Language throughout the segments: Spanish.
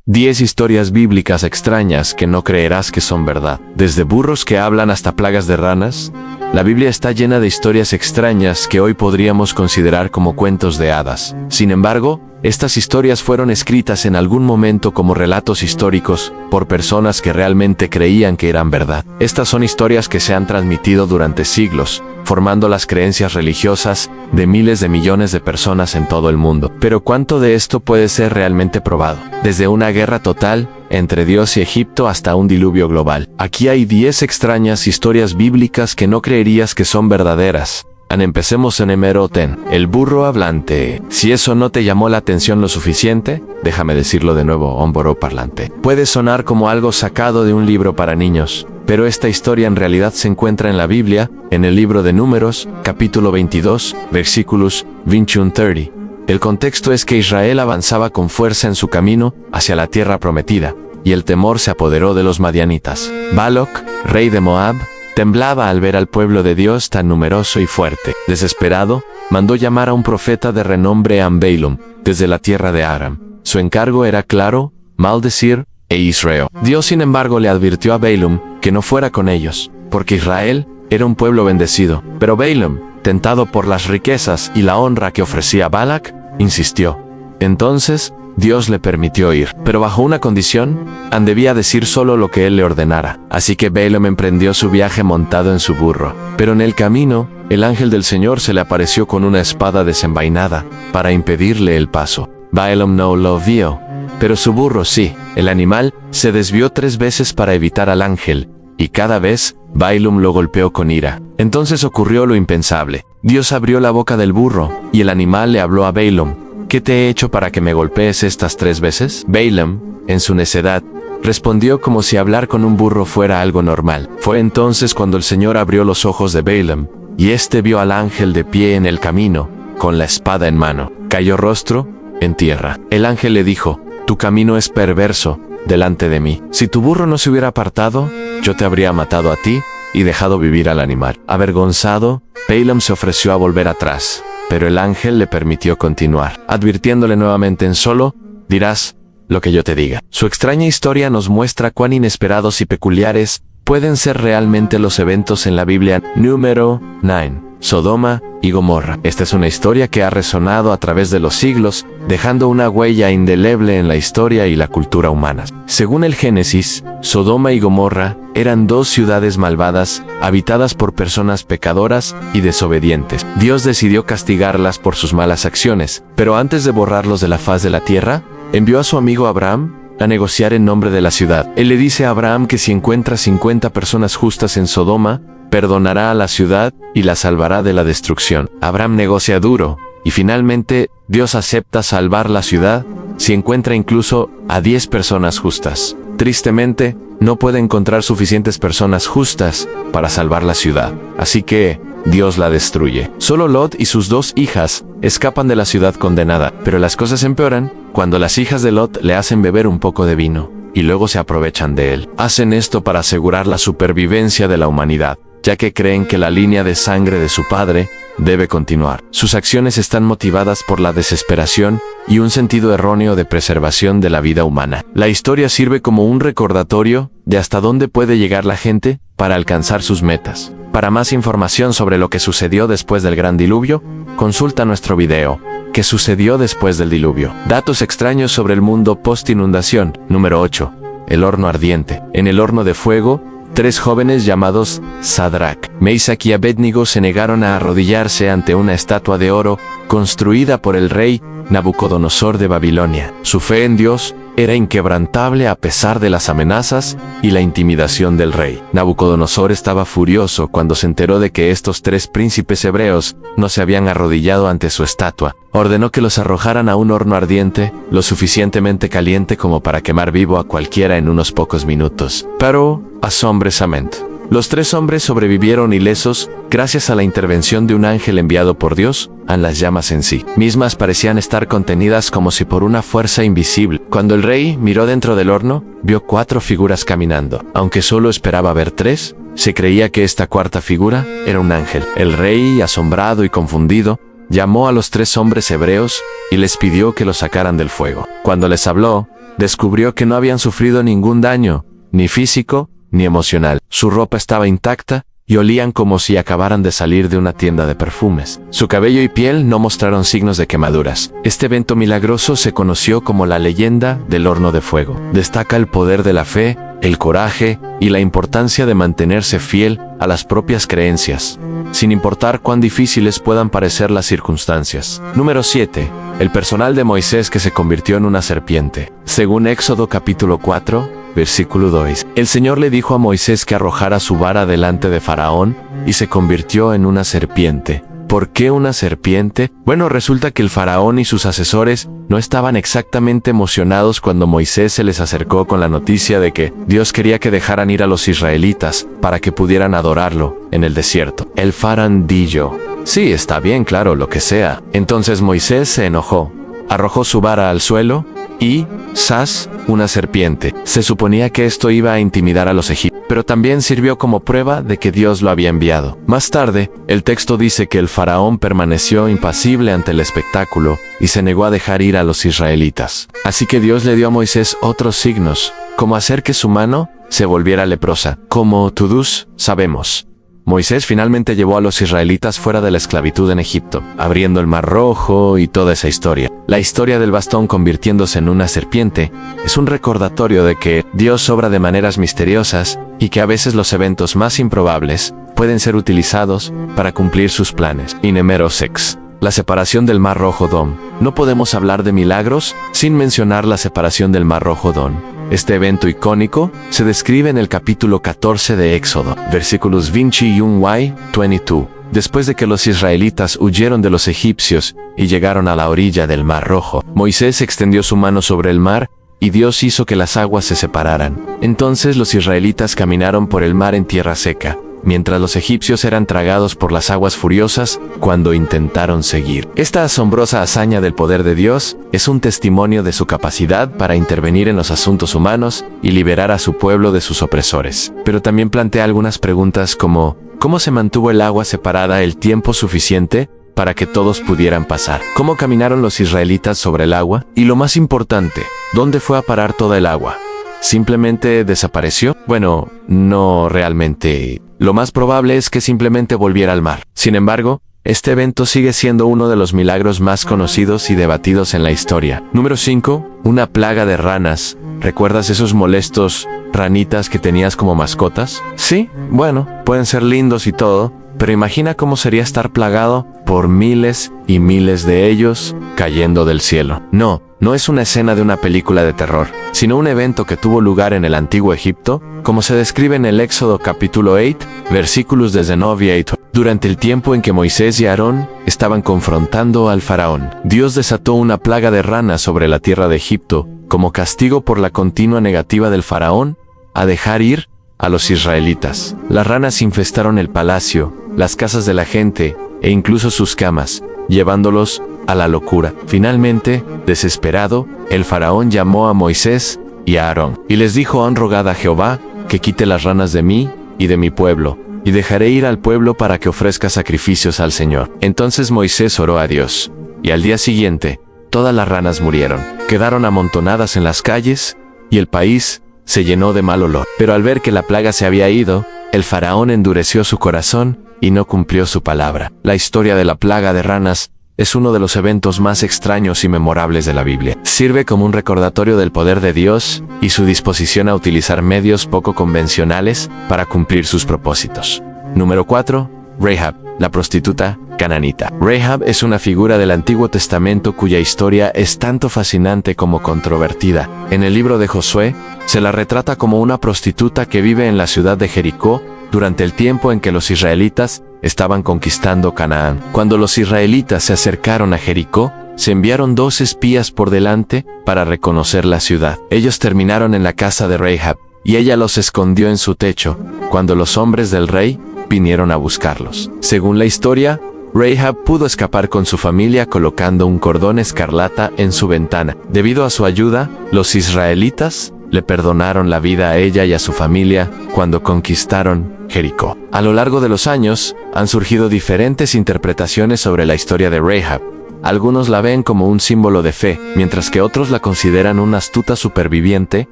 10 historias bíblicas extrañas que no creerás que son verdad. Desde burros que hablan hasta plagas de ranas, la Biblia está llena de historias extrañas que hoy podríamos considerar como cuentos de hadas. Sin embargo, estas historias fueron escritas en algún momento como relatos históricos por personas que realmente creían que eran verdad. Estas son historias que se han transmitido durante siglos, formando las creencias religiosas de miles de millones de personas en todo el mundo. Pero ¿cuánto de esto puede ser realmente probado? Desde una guerra total entre Dios y Egipto hasta un diluvio global. Aquí hay 10 extrañas historias bíblicas que no creerías que son verdaderas. Empecemos en número 10. El burro hablante. Si eso no te llamó la atención lo suficiente, déjame decirlo de nuevo, un burro parlante. Puede sonar como algo sacado de un libro para niños, pero esta historia en realidad se encuentra en la Biblia, en el libro de Números, capítulo 22, versículos 21-30. El contexto es que Israel avanzaba con fuerza en su camino hacia la tierra prometida, y el temor se apoderó de los madianitas. Baloc, rey de Moab, temblaba al ver al pueblo de Dios tan numeroso y fuerte. Desesperado, mandó llamar a un profeta de renombre Balaam, desde la tierra de Aram. Su encargo era claro: maldecir a Israel. Dios, sin embargo, le advirtió a Balaam que no fuera con ellos, porque Israel era un pueblo bendecido. Pero Balaam, tentado por las riquezas y la honra que ofrecía Balac, insistió. Entonces, Dios le permitió ir, pero bajo una condición: debía decir solo lo que él le ordenara. Así que Balaam emprendió su viaje montado en su burro. Pero en el camino, el ángel del Señor se le apareció con una espada desenvainada para impedirle el paso. Balaam no lo vio, pero su burro sí. El animal se desvió 3 veces para evitar al ángel, y cada vez Balaam lo golpeó con ira. Entonces ocurrió lo impensable. Dios abrió la boca del burro, y el animal le habló a Balaam: ¿qué te he hecho para que me golpees estas 3 veces? Balaam, en su necedad, respondió como si hablar con un burro fuera algo normal. Fue entonces cuando el Señor abrió los ojos de Balaam, y éste vio al ángel de pie en el camino, con la espada en mano. Cayó rostro en tierra. El ángel le dijo: tu camino es perverso delante de mí. Si tu burro no se hubiera apartado, yo te habría matado a ti y dejado vivir al animal. Avergonzado, Balaam se ofreció a volver atrás, pero el ángel le permitió continuar, advirtiéndole nuevamente: en solo dirás lo que yo te diga. Su extraña historia nos muestra cuán inesperados y peculiares pueden ser realmente los eventos en la Biblia. Número 9. Sodoma y Gomorra. Esta es una historia que ha resonado a través de los siglos, dejando una huella indeleble en la historia y la cultura humanas. Según el Génesis, Sodoma y Gomorra eran 2 ciudades malvadas, habitadas por personas pecadoras y desobedientes. Dios decidió castigarlas por sus malas acciones, pero antes de borrarlos de la faz de la tierra, envió a su amigo Abraham a negociar en nombre de la ciudad. Él le dice a Abraham que si encuentra 50 personas justas en Sodoma, perdonará a la ciudad y la salvará de la destrucción. Abraham negocia duro, y finalmente Dios acepta salvar la ciudad si encuentra incluso a 10 personas justas. Tristemente, no puede encontrar suficientes personas justas para salvar la ciudad, así que Dios la destruye. Solo Lot y sus 2 hijas escapan de la ciudad condenada, pero las cosas empeoran cuando las hijas de Lot le hacen beber un poco de vino, y luego se aprovechan de él. Hacen esto para asegurar la supervivencia de la humanidad, ya que creen que la línea de sangre de su padre debe continuar. Sus acciones están motivadas por la desesperación y un sentido erróneo de preservación de la vida humana. La historia sirve como un recordatorio de hasta dónde puede llegar la gente para alcanzar sus metas. Para más información sobre lo que sucedió después del gran diluvio, consulta nuestro video, ¿qué sucedió después del diluvio? Datos extraños sobre el mundo post-inundación. Número 8. El horno ardiente. En el horno de fuego, 3 jóvenes llamados Sadrach, Mesach y Abednego se negaron a arrodillarse ante una estatua de oro construida por el rey Nabucodonosor de Babilonia. Su fe en Dios era inquebrantable a pesar de las amenazas y la intimidación del rey. Nabucodonosor estaba furioso cuando se enteró de que estos 3 príncipes hebreos no se habían arrodillado ante su estatua. Ordenó que los arrojaran a un horno ardiente, lo suficientemente caliente como para quemar vivo a cualquiera en unos pocos minutos. Pero, asombrosamente, los 3 hombres sobrevivieron ilesos gracias a la intervención de un ángel enviado por Dios. Las llamas en sí mismas parecían estar contenidas como si por una fuerza invisible. Cuando el rey miró dentro del horno, vio 4 figuras caminando. Aunque solo esperaba ver 3, se creía que esta 4ª figura era un ángel. El rey, asombrado y confundido, llamó a los 3 hombres hebreos y les pidió que los sacaran del fuego. Cuando les habló, descubrió que no habían sufrido ningún daño, ni físico, ni emocional. Su ropa estaba intacta y olían como si acabaran de salir de una tienda de perfumes. Su cabello y piel no mostraron signos de quemaduras. Este evento milagroso se conoció como la leyenda del horno de fuego. Destaca el poder de la fe, el coraje y la importancia de mantenerse fiel a las propias creencias, sin importar cuán difíciles puedan parecer las circunstancias. Número 7. El personal de Moisés que se convirtió en una serpiente. Según Éxodo capítulo 4, versículo 2. El Señor le dijo a Moisés que arrojara su vara delante de Faraón y se convirtió en una serpiente. ¿Por qué una serpiente? Bueno, resulta que el Faraón y sus asesores no estaban exactamente emocionados cuando Moisés se les acercó con la noticia de que Dios quería que dejaran ir a los israelitas para que pudieran adorarlo en el desierto. El farandillo. Sí, está bien, claro, lo que sea. Entonces Moisés se enojó, arrojó su vara al suelo y, ¡zas!, una serpiente. Se suponía que esto iba a intimidar a los egipcios, pero también sirvió como prueba de que Dios lo había enviado. Más tarde, el texto dice que el faraón permaneció impasible ante el espectáculo y se negó a dejar ir a los israelitas. Así que Dios le dio a Moisés otros signos, como hacer que su mano se volviera leprosa. Como todos sabemos, Moisés finalmente llevó a los israelitas fuera de la esclavitud en Egipto, abriendo el Mar Rojo y toda esa historia. La historia del bastón convirtiéndose en una serpiente es un recordatorio de que Dios obra de maneras misteriosas y que a veces los eventos más improbables pueden ser utilizados para cumplir sus planes. Y número 6. La separación del Mar Rojo Dom. No podemos hablar de milagros sin mencionar la separación del Mar Rojo Dom. Este evento icónico se describe en el capítulo 14 de Éxodo, versículos 21 y 22. Después de que los israelitas huyeron de los egipcios y llegaron a la orilla del Mar Rojo, Moisés extendió su mano sobre el mar y Dios hizo que las aguas se separaran. Entonces los israelitas caminaron por el mar en tierra seca, mientras los egipcios eran tragados por las aguas furiosas cuando intentaron seguir. Esta asombrosa hazaña del poder de Dios es un testimonio de su capacidad para intervenir en los asuntos humanos y liberar a su pueblo de sus opresores. Pero también plantea algunas preguntas como: ¿cómo se mantuvo el agua separada el tiempo suficiente para que todos pudieran pasar? ¿Cómo caminaron los israelitas sobre el agua? Y lo más importante, ¿dónde fue a parar toda el agua? ¿Simplemente desapareció? Bueno, no realmente. Lo más probable es que simplemente volviera al mar. Sin embargo, este evento sigue siendo uno de los milagros más conocidos y debatidos en la historia. Número 5. Una plaga de ranas. ¿Recuerdas esos molestos ranitas que tenías como mascotas? Sí, bueno, pueden ser lindos y todo, pero imagina cómo sería estar plagado por miles y miles de ellos cayendo del cielo. No es una escena de una película de terror, sino un evento que tuvo lugar en el antiguo Egipto, como se describe en el Éxodo capítulo 8, versículos desde 9 a 8. Durante el tiempo en que Moisés y Aarón estaban confrontando al faraón, Dios desató una plaga de ranas sobre la tierra de Egipto, como castigo por la continua negativa del faraón a dejar ir a los israelitas. Las ranas infestaron el palacio, las casas de la gente e incluso sus camas, llevándolos a la locura. Finalmente, desesperado, el faraón llamó a Moisés y a Aarón y les dijo: han rogado a Jehová que quite las ranas de mí y de mi pueblo, y dejaré ir al pueblo para que ofrezca sacrificios al Señor. Entonces Moisés oró a Dios, y al día siguiente, todas las ranas murieron. Quedaron amontonadas en las calles, y el país se llenó de mal olor. Pero al ver que la plaga se había ido, el faraón endureció su corazón y no cumplió su palabra. La historia de la plaga de ranas es uno de los eventos más extraños y memorables de la Biblia. Sirve como un recordatorio del poder de Dios y su disposición a utilizar medios poco convencionales para cumplir sus propósitos. Número 4. Rahab, la prostituta cananita. Rahab es una figura del Antiguo Testamento cuya historia es tanto fascinante como controvertida. En el libro de Josué, se la retrata como una prostituta que vive en la ciudad de Jericó durante el tiempo en que los israelitas estaban conquistando Canaán. Cuando los israelitas se acercaron a Jericó, se enviaron 2 espías por delante para reconocer la ciudad. Ellos terminaron en la casa de Rahab, y ella los escondió en su techo, cuando los hombres del rey vinieron a buscarlos. Según la historia, Rahab pudo escapar con su familia colocando un cordón escarlata en su ventana. Debido a su ayuda, los israelitas le perdonaron la vida a ella y a su familia cuando conquistaron Jericó. A lo largo de los años, han surgido diferentes interpretaciones sobre la historia de Rahab. Algunos la ven como un símbolo de fe, mientras que otros la consideran una astuta superviviente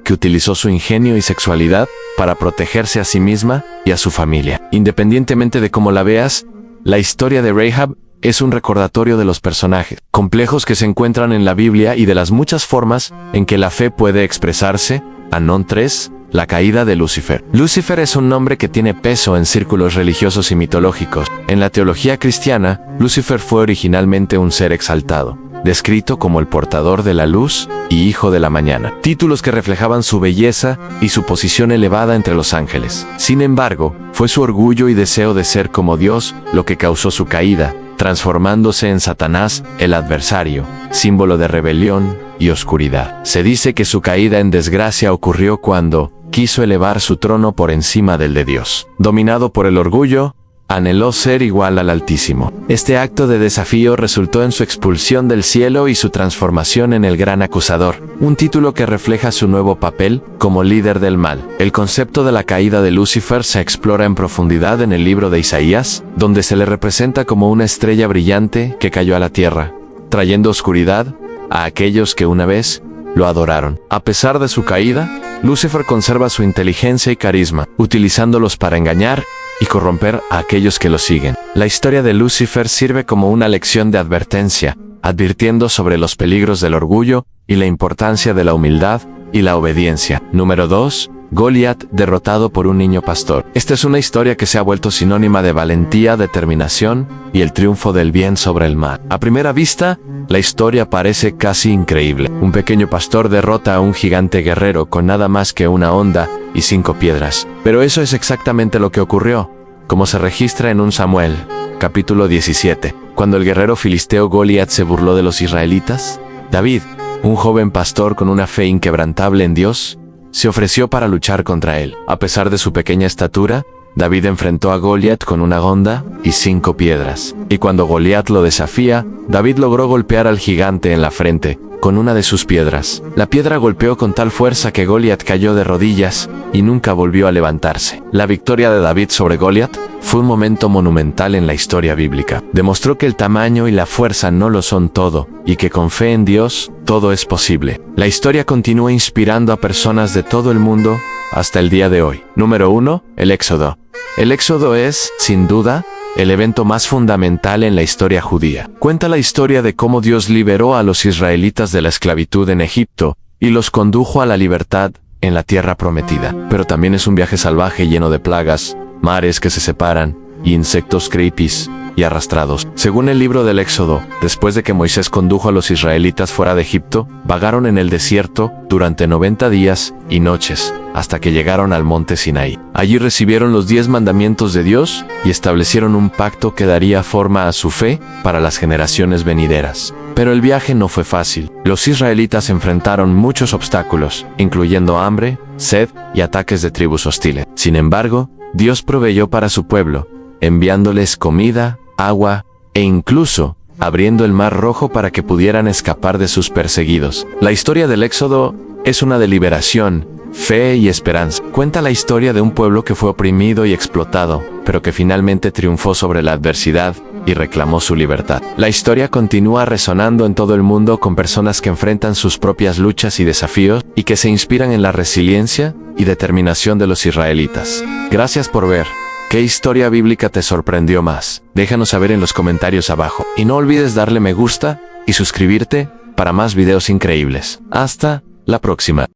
que utilizó su ingenio y sexualidad para protegerse a sí misma y a su familia. Independientemente de cómo la veas, la historia de Rahab es un recordatorio de los personajes complejos que se encuentran en la Biblia y de las muchas formas en que la fe puede expresarse. Anón 3. La caída de Lucifer. Lucifer es un nombre que tiene peso en círculos religiosos y mitológicos. En la teología cristiana, Lucifer fue originalmente un ser exaltado, descrito como el portador de la luz y hijo de la mañana, títulos que reflejaban su belleza y su posición elevada entre los ángeles. Sin embargo, fue su orgullo y deseo de ser como Dios lo que causó su caída, transformándose en Satanás, el adversario, símbolo de rebelión y oscuridad. Se dice que su caída en desgracia ocurrió cuando quiso elevar su trono por encima del de Dios. Dominado por el orgullo, anheló ser igual al Altísimo. Este acto de desafío resultó en su expulsión del cielo y su transformación en el gran acusador, un título que refleja su nuevo papel como líder del mal. El concepto de la caída de Lucifer se explora en profundidad en el libro de Isaías, donde se le representa como una estrella brillante que cayó a la tierra, trayendo oscuridad a aquellos que una vez lo adoraron. A pesar de su caída, Lucifer conserva su inteligencia y carisma, utilizándolos para engañar y corromper a aquellos que lo siguen. La historia de Lucifer sirve como una lección de advertencia, advirtiendo sobre los peligros del orgullo y la importancia de la humildad y la obediencia. Número 2. Goliat derrotado por un niño pastor. Esta es una historia que se ha vuelto sinónima de valentía, determinación y el triunfo del bien sobre el mal. A primera vista, la historia parece casi increíble. Un pequeño pastor derrota a un gigante guerrero con nada más que una honda y 5 piedras. Pero eso es exactamente lo que ocurrió, como se registra en 1 Samuel, capítulo 17. Cuando el guerrero filisteo Goliat se burló de los israelitas, David, un joven pastor con una fe inquebrantable en Dios, se ofreció para luchar contra él. A pesar de su pequeña estatura, David enfrentó a Goliat con una honda y 5 piedras. Y cuando Goliat lo desafía, David logró golpear al gigante en la frente con una de sus piedras. La piedra golpeó con tal fuerza que Goliat cayó de rodillas y nunca volvió a levantarse. La victoria de David sobre Goliat fue un momento monumental en la historia bíblica. Demostró que el tamaño y la fuerza no lo son todo, y que con fe en Dios, todo es posible. La historia continúa inspirando a personas de todo el mundo hasta el día de hoy. Número 1. El Éxodo. El Éxodo es, sin duda, el evento más fundamental en la historia judía. Cuenta la historia de cómo Dios liberó a los israelitas de la esclavitud en Egipto y los condujo a la libertad en la tierra prometida. Pero también es un viaje salvaje lleno de plagas, mares que se separan y insectos creepies y arrastrados. Según el libro del Éxodo, después de que Moisés condujo a los israelitas fuera de Egipto, vagaron en el desierto durante 90 días y noches, hasta que llegaron al monte Sinaí. Allí recibieron los 10 mandamientos de Dios y establecieron un pacto que daría forma a su fe para las generaciones venideras. Pero el viaje no fue fácil. Los israelitas enfrentaron muchos obstáculos, incluyendo hambre, sed y ataques de tribus hostiles. Sin embargo, Dios proveyó para su pueblo, enviándoles comida, agua e incluso abriendo el Mar Rojo para que pudieran escapar de sus perseguidos. La historia del Éxodo es una de liberación, fe y esperanza. Cuenta la historia de un pueblo que fue oprimido y explotado, pero que finalmente triunfó sobre la adversidad y reclamó su libertad. La historia continúa resonando en todo el mundo con personas que enfrentan sus propias luchas y desafíos y que se inspiran en la resiliencia y determinación de los israelitas. Gracias por ver. ¿Qué historia bíblica te sorprendió más? Déjanos saber en los comentarios abajo. Y no olvides darle me gusta y suscribirte para más videos increíbles. Hasta la próxima.